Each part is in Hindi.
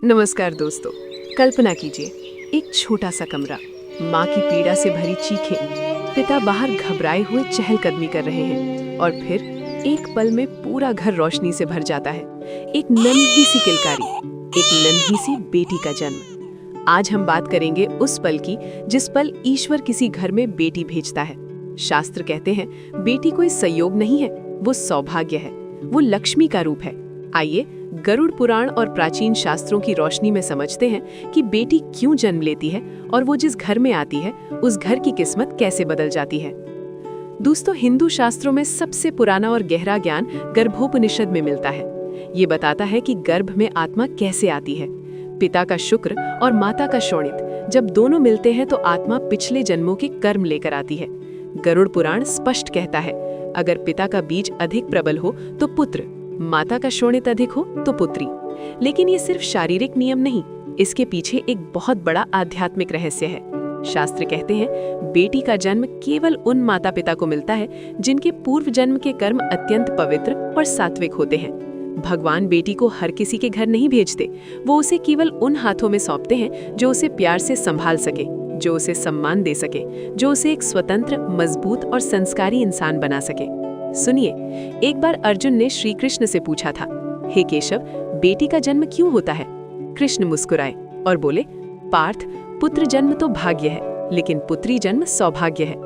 नमस्कार दोस्तों। कल्पना कीजिए, एक छोटा सा कमरा, माँ की पीड़ा से भरी चीखें, पिता बाहर घबराए हुए चहलकदमी कर रहे हैं और फिर एक पल में पूरा घर रोशनी से भर जाता है। एक नन्ही सी किलकारी, एक नन्ही सी बेटी का जन्म। आज हम बात करेंगे उस पल की जिस पल ईश्वर किसी घर में बेटी भेजता है। शास्त्र कहते हैं बेटी कोई संयोग नहीं है, वो सौभाग्य है, वो लक्ष्मी का रूप है। आइए गरुड़ पुराण और प्राचीन शास्त्रों की रोशनी में समझते हैं कि बेटी क्यों जन्म लेती है और वो जिस घर में आती है उस घर की किस्मत कैसे बदल जाती है। दोस्तों, हिंदू शास्त्रों में सबसे पुराना और गहरा ज्ञान गर्भोपनिषद में मिलता है। ये बताता है कि गर्भ में आत्मा कैसे आती है। पिता का शुक्र और माता का शोणित जब दोनों मिलते हैं तो आत्मा पिछले जन्मों के कर्म लेकर आती है। गरुड़ पुराण स्पष्ट कहता है, अगर पिता का बीज अधिक प्रबल हो तो पुत्र, माता का शोणित अधिक हो तो पुत्री। लेकिन ये सिर्फ शारीरिक नियम नहीं, इसके पीछे एक बहुत बड़ा आध्यात्मिक रहस्य है। शास्त्र कहते हैं बेटी का जन्म केवल उन माता पिता को मिलता है जिनके पूर्व जन्म के कर्म अत्यंत पवित्र और सात्विक होते हैं। भगवान बेटी को हर किसी के घर नहीं भेजते, वो उसे केवल उन हाथों में सौंपते हैं जो उसे प्यार से संभाल सके, जो उसे सम्मान दे सके, जो उसे एक स्वतंत्र, मजबूत और संस्कारी इंसान बना सके। सुनिए, एक बार अर्जुन ने श्री कृष्ण से पूछा था, हे केशव, बेटी का जन्म क्यों होता है? कृष्ण मुस्कुराए और बोले, पार्थ, पुत्र जन्म तो भाग्य है, लेकिन पुत्री जन्म सौभाग्य है।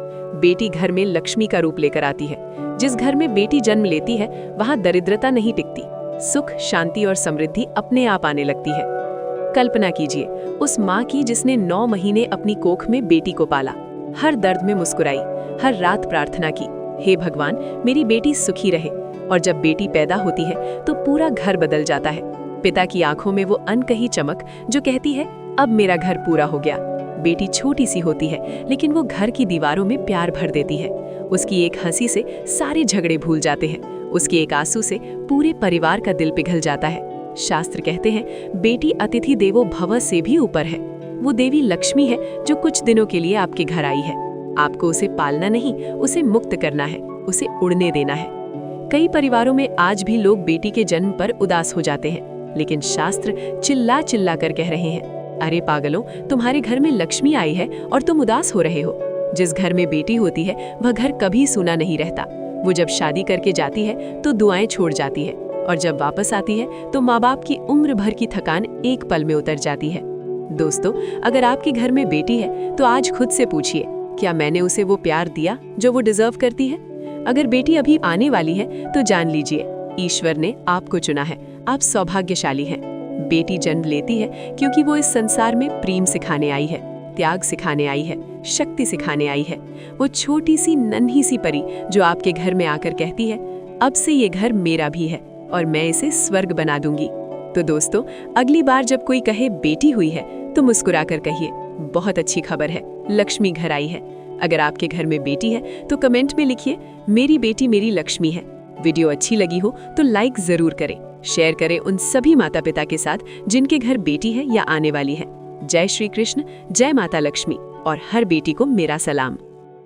बेटी घर में लक्ष्मी का रूप लेकर आती है। जिस घर में बेटी जन्म लेती है वहां दरिद्रता नहीं टिकती, सुख, शांति और समृद्धि अपने आप आने लगती है। कल्पना कीजिए उस माँ की जिसने 9 महीने अपनी कोख में बेटी को पाला, हर दर्द में मुस्कुराई, हर रात प्रार्थना की, हे भगवान मेरी बेटी सुखी रहे। और जब बेटी पैदा होती है तो पूरा घर बदल जाता है। पिता की आंखों में वो अनकही चमक जो कहती है अब मेरा घर पूरा हो गया। बेटी छोटी सी होती है लेकिन वो घर की दीवारों में प्यार भर देती है। उसकी एक हंसी से सारे झगड़े भूल जाते हैं, उसके एक आंसू से पूरे परिवार का दिल पिघल जाता है। शास्त्र कहते हैं बेटी अतिथि देवो भव से भी ऊपर है। वो देवी लक्ष्मी है जो कुछ दिनों के लिए आपके घर आई है। आपको उसे पालना नहीं, उसे मुक्त करना है, उसे उड़ने देना है। कई परिवारों में आज भी लोग बेटी के जन्म पर उदास हो जाते हैं, लेकिन शास्त्र चिल्ला चिल्ला कर कह रहे हैं, अरे पागलों, तुम्हारे घर में लक्ष्मी आई है और तुम उदास हो रहे हो। जिस घर में बेटी होती है वह घर कभी सूना नहीं रहता। वो जब शादी करके जाती है तो दुआएं छोड़ जाती है और जब वापस आती है तो माँ बाप की उम्र भर की थकान एक पल में उतर जाती है। दोस्तों, अगर आपके घर में बेटी है तो आज खुद से पूछिए, क्या मैंने उसे वो प्यार दिया जो वो डिजर्व करती है? अगर बेटी अभी आने वाली है तो जान लीजिए ईश्वर ने आपको चुना है, आप सौभाग्यशाली हैं। बेटी जन्म लेती है क्योंकि वो इस संसार में प्रेम सिखाने आई है, त्याग सिखाने आई है, शक्ति सिखाने आई है। वो छोटी सी नन्ही सी परी जो आपके घर में आकर कहती है, अब से ये घर मेरा भी है और मैं इसे स्वर्ग बना दूंगी। तो दोस्तों, अगली बार जब कोई कहे बेटी हुई है तो मुस्कुराकर कहिए, बहुत अच्छी खबर है, लक्ष्मी घर आई है। अगर आपके घर में बेटी है तो कमेंट में लिखिए, मेरी बेटी मेरी लक्ष्मी है। वीडियो अच्छी लगी हो तो लाइक जरूर करें, शेयर करें उन सभी माता पिता के साथ जिनके घर बेटी है या आने वाली है। जय श्री कृष्ण, जय माता लक्ष्मी और हर बेटी को मेरा सलाम।